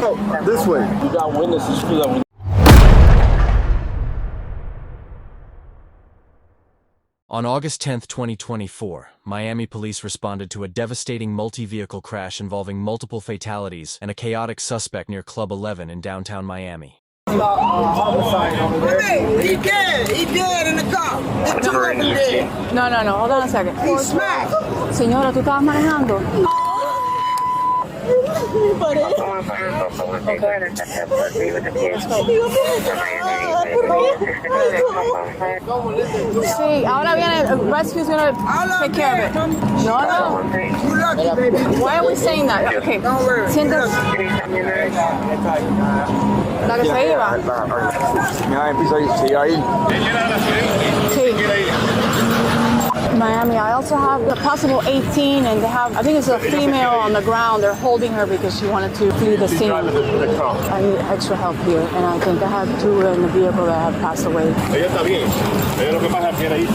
Oh, this way. We got witnesses for that. On August 10, 2024, Miami police responded to a devastating multi-vehicle crash involving multiple fatalities and a chaotic suspect near Club 11 in downtown Miami. Homicide over there. Hey, he dead in the car. The two of them dead. No, hold on a second. He smacked. Señora, ¿tú estabas manejando? Sí, ahora viene, rescue's gonna take care of it. No. You lucky, baby. Why are we saying that? Okay, Don't worry. siéntate. La que se iba. Mira, empieza ahí. Sí. Miami, I also have a possible 18, and they have, I think it's a female on the ground. They're holding her because she wanted to flee the scene. I need extra help here, and I think I have two in the vehicle that have passed away. Ella está bien. Ella lo que más quiere irse.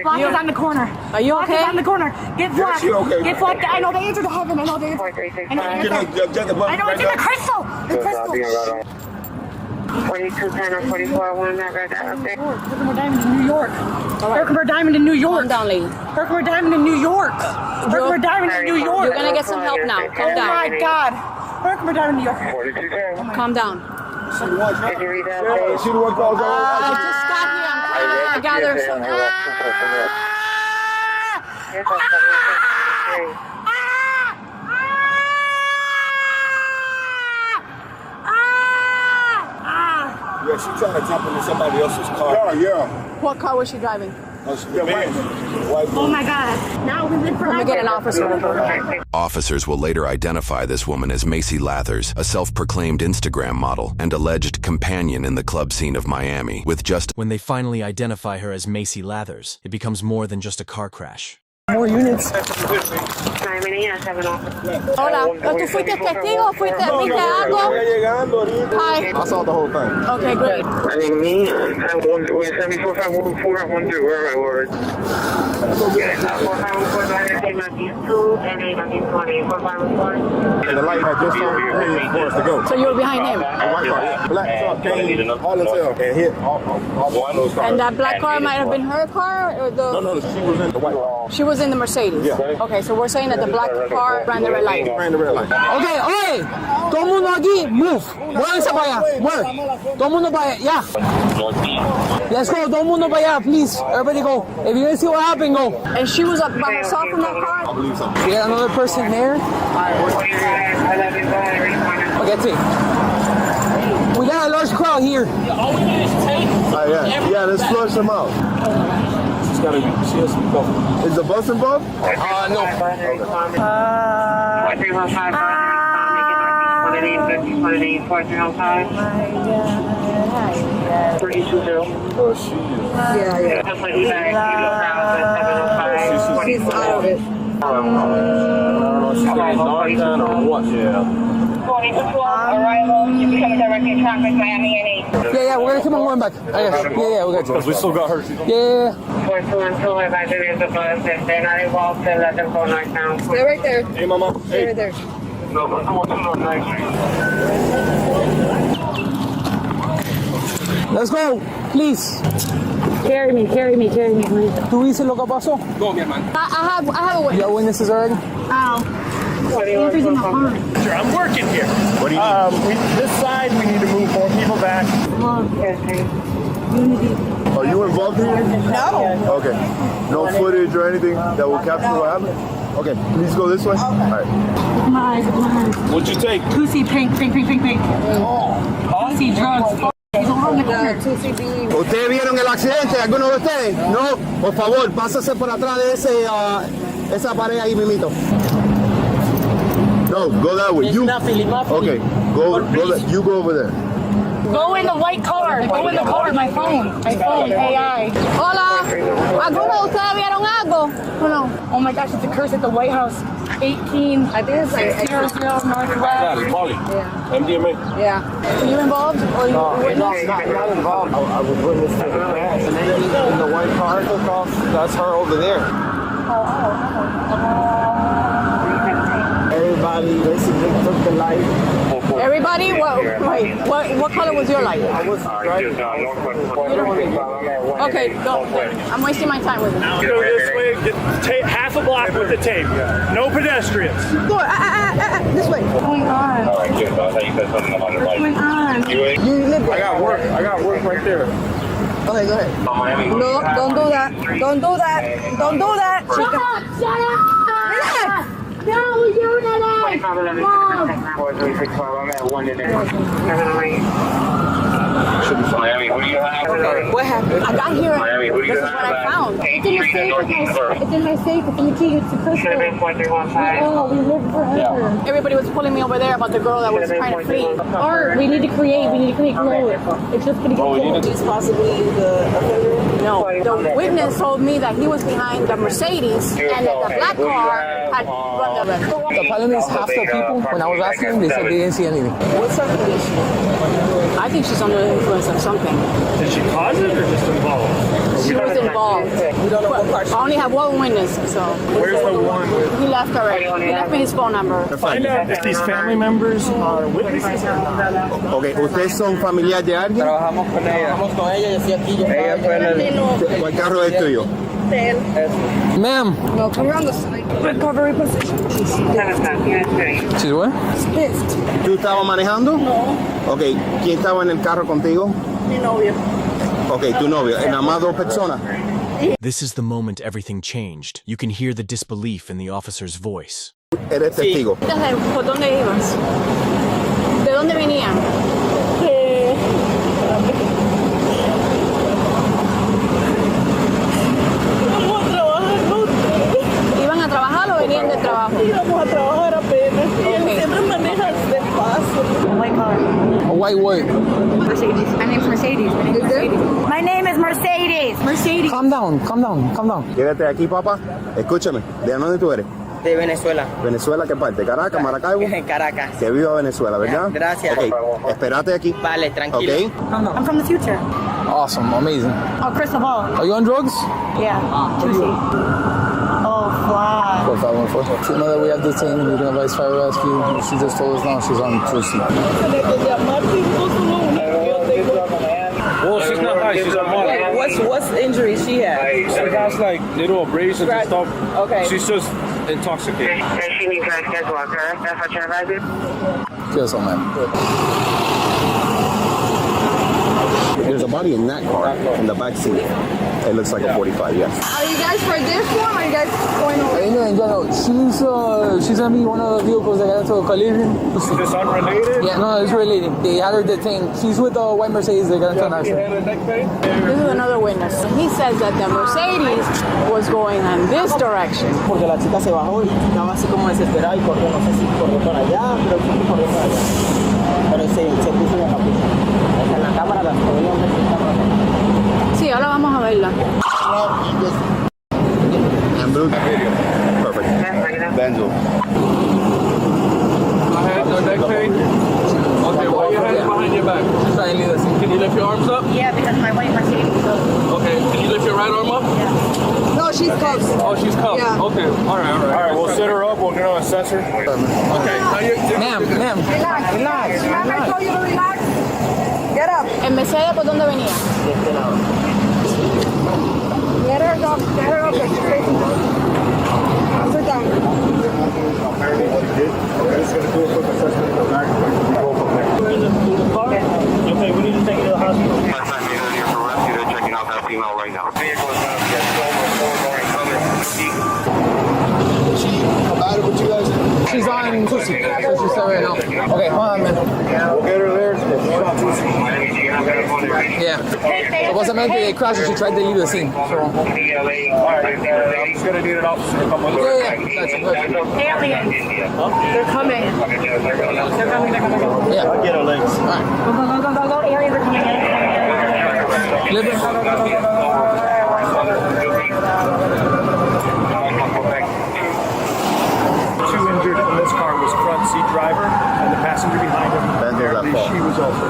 Flock is on the corner. Are you okay? On the corner. Get Flock. she okay. Get Flock. I know they answered the heaven. I know they answered. I know it's in the crystal. The crystal. 4210 or 4401, that right out there. Herkimer Diamond in New York. Herkimer Diamond in New York. Calm down, lady. Herkimer Diamond in New York. Herkimer Diamond in New York. You're gonna get some help now. Calm Oh down. my God. Herkimer Diamond in New York. 4210. Calm down. Did you read that? She the one calls I just got here. I'm trying to gather some. Yeah, she trying to jump into somebody else's car. Yeah. What car was she driving? White Oh my God. Now we live forever. Let me get an officer. Officers will later identify this woman as Macy Lathers, a self-proclaimed Instagram model and alleged companion in the club scene of Miami, with just... When they finally identify her as Macy Lathers, it becomes more than just a car crash. More units. Hola, ¿tú fuiste testigo o viste algo? Hi. I saw the whole thing. Okay, great. I think me, I'm going to 745112, where I was. And the light had just started for us to go. So you were behind him? The white car, yeah. Black truck came all the tail and hit all those cars. And that black car might have been her car? Or the... No, she was in the white car. She was in the Mercedes? Yeah. Okay, so we're saying that the black car ran the red light. Ran the red light. Okay, okay. Todo el mundo aquí, move. Muévanse para allá. Mueve. Todo el mundo para allá. Yeah. Let's go. Todo el mundo para allá, please. Everybody go. If you didn't see what happened, go. And she was up by herself in that car? I believe so. We got another person there. Okay, see. We got a large crowd here. Yeah, let's flush them out. She's gotta be. She has to be covered. Is the bus involved? No. Oh, she is. She's out of it. She's getting knocked down or what? Yeah. Yeah, we're gonna come on going back. Yeah, we got you. Because we still got her. Yeah. 4212, advisor, there's a bus. If they're not involved, then let them go northbound. Stay right there. Hey, mama. Stay Hey. right there. No, but come on, Let's go, please. Carry me, please. ¿Tú viste lo que pasó? Go, mi hermano. I have a You witness. got witnesses already? Sure, I'm working here. What do you need? This side, we need to move more people back. Are you involved here? No. Okay. No footage or anything that will capture what happened? Okay, please go this way. All right. What'd you take? Pussy, pink. Pussy, drugs. He's over on the corner. ¿Ustedes vieron el accidente? ¿Alguno de ustedes? No. Por favor, pásase por atrás de esa pared ahí, mimito. No, go that way. You. Okay, you go over there. Go in the white car. Go in the car. My phone, AI. Hola. ¿Alguno de ustedes vieron algo? ¿O no? Oh my gosh, it's a curse at the White House. 18. I think it's like 00 Northwest. Molly. Yeah. MDMA. Yeah. Were you involved? Or you witnessed? Not involved. I was witness to the crash. And then in the white car took off. That's her over there. Everybody? What color was your light? Okay, go. I'm wasting my time with it. Go this way. Get half a block with the tape. No pedestrians. Go, this way. What's going on? What's going on? You live there. I got work right there. Okay, go ahead. No, don't do that. Don't do that. Don't do that. Shut up! Shut up! Relax! No, you're not Miami, who do you have? What happened? I got here. Miami, who do you This is what I found. It's in my safe. It's in the key. It's the crystal. 7.315. Oh, we lived forever. Everybody was pulling me over there about the girl that was trying to flee. Art, we need to create clothes. It's just gonna get cold. He's possibly the offender. No, the witness told me that he was behind the Mercedes and that the black car had run the red. The problem is half the people, when I was asking them, they said they didn't see anything. What's her condition? I think she's under the influence of something. Did she cause it or just involved? She was involved. We don't know what part. I only have one witness, so. Where's the one with? He left already. He left me his phone number. Find out if these family members are witnesses or not. Ok, ¿ustedes son familiar de alguien? Trabajamos con ella. Trabajamos con ella y decía aquí yo Ella fue el... ¿Cuál carro es tuyo? Ma'am. No, come around the side. Recovery position. She's what? Pissed. ¿Tú estabas manejando? No, Ok, ¿quién estaba en el carro contigo? mi novio. Ok, tu novio. ¿Nada más dos personas? This is the moment everything changed. You can hear the disbelief in the officer's voice. Eres testigo. ¿Por dónde ibas? ¿De dónde venían? ¿Iban a trabajar o venían de trabajo? Íbamos a trabajar apenas. Y él siempre maneja despacio. White car. A white what? Mercedes. My name's Mercedes. My name is Mercedes. Mercedes. Calm down. Quédate aquí, papá. Escúchame. ¿De dónde tú eres? De Venezuela. ¿Venezuela qué parte? ¿Caracas, Maracaibo? Caracas. Que viva Venezuela, ¿verdad? Gracias. Ok, espérate aquí. Vale, tranquilo. Ok. I'm from the future. Awesome, amazing. Oh, crystal ball. Are you on drugs? Yeah. Juicy. Oh, fly. 4514. You know that we have detained and we're going to advise fire rescue. She just told us now she's on Tracy. Well, she's not high, she's on water. What's the injury she had? She has like little abrasions and stuff. Okay. She's just intoxicated. She needs a schedule, correct? That's what you're advising? Yes, man. There's a body in that car, in the back seat. It looks like a 45, yes. Are you guys for this one or are you guys going over? She's gonna be one of the vehicles that got into a collision. Is this unrelated? Yeah, no, it's related. They had her detained. She's with the white Mercedes. They got into an accident. This is another witness. He says that the Mercedes was going in this direction. Porque la chica se bajó y estaba así como desesperada y corrió, no sé si corrió para allá, pero sí corrió para allá. Pero se puso una capucha. En la cámara la podemos ver en la cámara. Sí, ahora vamos a verla. And blue? Perfect. Benzo. Go ahead, no neck pain. Okay, while your hands behind your back. Can you lift your arms up? Yeah, because my white Mercedes is up. Okay, can you lift your right arm up? Yeah. No, she's cuffed. Oh, she's cuffed. Yeah. Okay, all right. All right, we'll set her up. We'll get on a sensor. Okay, now you're... Ma'am. Relax. Remember I told you to relax? Get up. ¿En Mercedes por dónde venía? De este lado. Get her up. Get her up. Sit down. Okay, we need to take you to the hospital. Last time you're here for rescue, they're checking out that female right now. Vehicle is going to get About it with you guys? She's on Tusi. So she's there right now. Okay, hold on, man. We'll get her there. Yeah. Supposedamente they crashed and she tried to leave the scene. So. All right, I'm just going to need an officer to come with her. Yeah. Gotcha. Aliens. They're coming. Yeah. I'll get her legs. All right. Go. Aliens are coming in. Two injured in this car was front seat driver and the passenger behind him. Apparently she was also.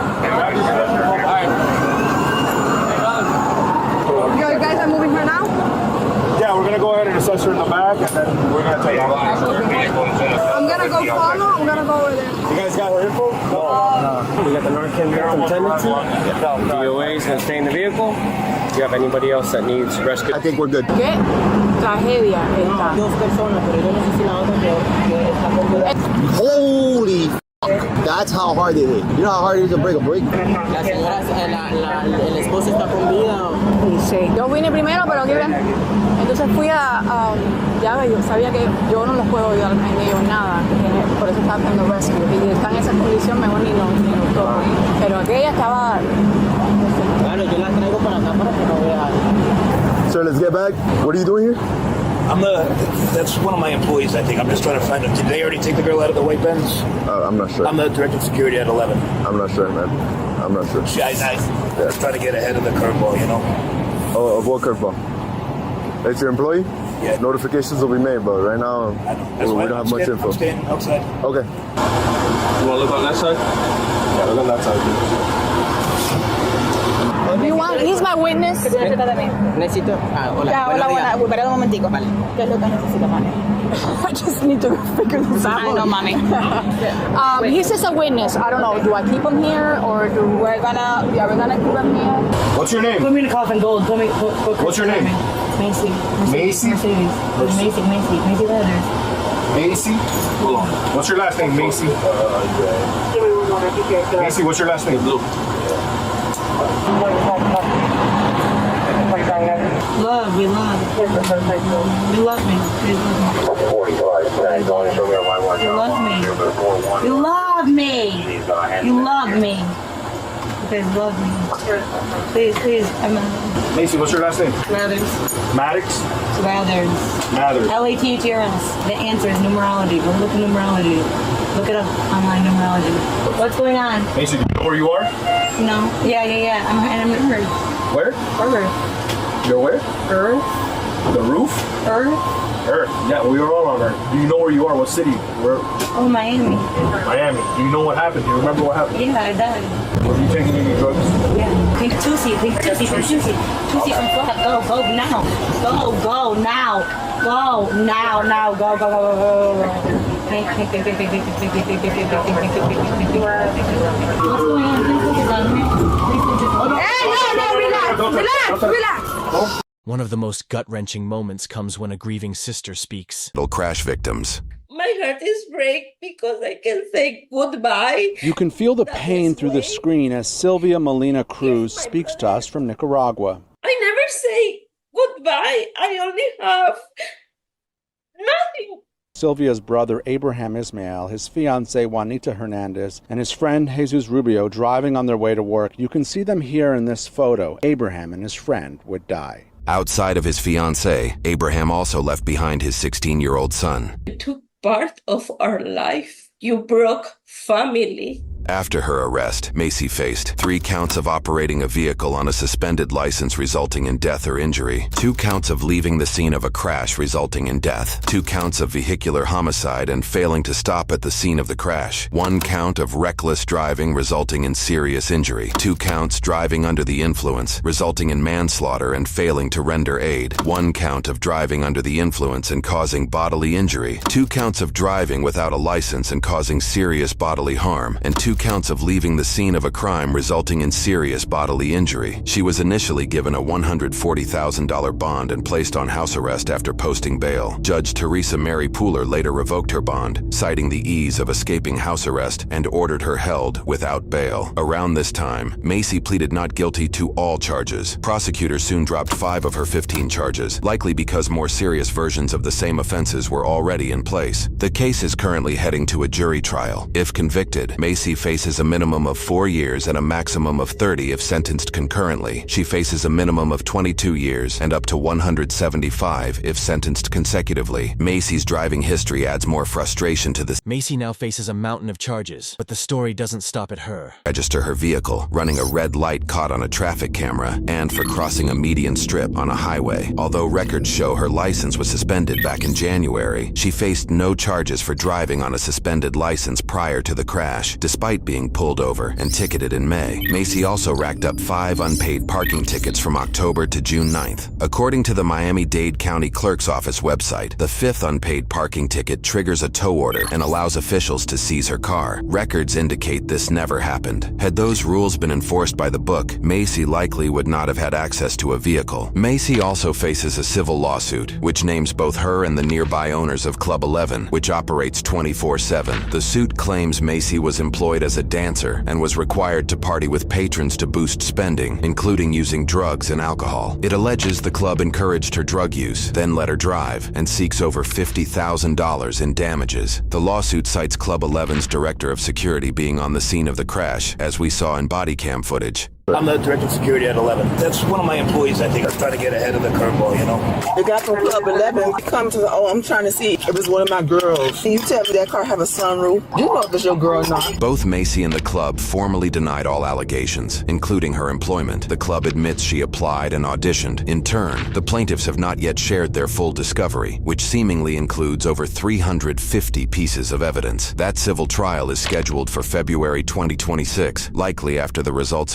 You guys are moving her now? Yeah, we're going to go ahead and assess her in the back. We're gonna tell you how I'm gonna go follow. I'm gonna go over there. You guys got her info? No. We got the Narcan victim tendency. DOA is gonna stay in the vehicle. Do you have anybody else that needs rescue? I think we're good. ¿Qué tragedia esta? Dos personas, pero yo no sé si la otra que está con vida. Holy f***. That's how hard they hit. You know how hard it is to break a brake? La señora, el esposo está con vida. Sí. Yo vine primero, pero aquí ven. Entonces fui ya yo sabía que yo no los puedo ayudar en ellos nada. Por eso estaba haciendo rescue. Y está en esa condición, mejor ni lo toco. Pero aquella estaba... Claro, yo la traigo para acá para que no vea. Sir, let's get back. What are you doing here? That's one of my employees, I think. I'm just trying to find him. Did they already take the girl out of the white Benz? I'm not sure. I'm the director of security at 11. I'm not sure, man. I'm not sure. I was trying to get ahead of the curveball, you know? Oh, of what curveball? That's your employee? Yeah. Notifications will be made, but right now we don't have much info. I'm standing outside. Okay. You want to look on that side? Yeah, look on that side. You want, he's my witness. Necesito. Hola. Ya, hola, buena. Espera un momentico. Vale. ¿Qué es lo que necesita, mami? I just need to figure this out. I know, mommy. He's just a witness. I don't know. Do I keep him here or are we gonna keep him here? What's your name? Put me in the coffin, gold. What's your name? Macy. Macy? Mercedes. Macy Leathers. Macy? Hold on. What's your last name, Macy? Macy, what's your last name? Blue. Love, we love. You love me. You love me. You love me. You love me. You guys love me. Please. Macy, what's your last name? Lathers. Maddox? Lathers. Mathers. LATHRS. The answer is numerology. Go look at numerology. Look it up online, numerology. What's going on? Macy, do you know where you are? No. Yeah. I'm in Earth. Where? Earth. You're where? Earth. The roof? Earth. Earth. Yeah, we are all on Earth. Do you know where you are? What city? Where? Oh, Miami. Miami. Do you know what happened? Do you remember what happened? Yeah, I died. Were you taking any drugs? Yeah. Think Tusi on foot. Go now. Go now. Go now. Go. What's going on? Hey, no, relax. One of the most gut-wrenching moments comes when a grieving sister speaks. Crash victims. My heart is break because I can say goodbye. You can feel the pain through the screen as Sylvia Molina Cruz speaks to us from Nicaragua. I never say goodbye. I only have nothing. Sylvia's brother Abraham Ismael, his fiancée Juanita Hernandez, and his friend Jesus Rubio driving on their way to work. You can see them here in this photo. Abraham and his friend would die. Outside of his fiancée, Abraham also left behind his 16-year-old son. You took part of our life. You broke family. After her arrest, Macy faced 3 counts of operating a vehicle on a suspended license resulting in death or injury, 2 counts of leaving the scene of a crash resulting in death, 2 counts of vehicular homicide and failing to stop at the scene of the crash, 1 count of reckless driving resulting in serious injury, 2 counts driving under the influence resulting in manslaughter and failing to render aid, 1 count of driving under the influence and causing bodily injury, 2 counts of driving without a license and causing serious bodily harm, and 2 counts of leaving the scene of a crime resulting in serious bodily injury. She was initially given a $140,000 bond and placed on house arrest after posting bail. Judge Teresa Mary Pooler later revoked her bond, citing the ease of escaping house arrest, and ordered her held without bail. Around this time, Macy pleaded not guilty to all charges. Prosecutors soon dropped 5 of her 15 charges, likely because more serious versions of the same offenses were already in place. The case is currently heading to a jury trial. If convicted, Macy faces a minimum of 4 years and a maximum of 30 if sentenced concurrently. She faces a minimum of 22 years and up to 175 if sentenced consecutively. Macy's driving history adds more frustration to this. Macy now faces a mountain of charges, but the story doesn't stop at her. Register her vehicle, running a red light caught on a traffic camera, and for crossing a median strip on a highway. Although records show her license was suspended back in January, she faced no charges for driving on a suspended license prior prior to the crash, despite being pulled over and ticketed in May. Macy also racked up 5 unpaid parking tickets from October to June 9th. According to the Miami-Dade County Clerk's Office website, the 5th unpaid parking ticket triggers a tow order and allows officials to seize her car. Records indicate this never happened. Had those rules been enforced by the book, Macy likely would not have had access to a vehicle. Macy also faces a civil lawsuit, which names both her and the nearby owners of Club 11, which operates 24/7. The suit claims Macy was employed as a dancer and was required to party with patrons to boost spending, including using drugs and alcohol. It alleges the club encouraged her drug use, then let her drive, and seeks over $50,000 in damages. The lawsuit cites Club 11's director of security being on the scene of the crash, as we saw in Bodycam footage. I'm the director of security at 11. That's one of my employees, I think. I'm trying to get ahead of the curveball, you know? The guy from Club 11 come to the, I'm trying to see if it's one of my girls. Can you tell me that car have a sunroof? You know if it's your girl or not. Both Macy and the club formally denied all allegations, including her employment. The club admits she applied and auditioned. In turn, the plaintiffs have not yet shared their full discovery, which seemingly includes over 350 pieces of evidence. That civil trial is scheduled for February 2026, likely after the results of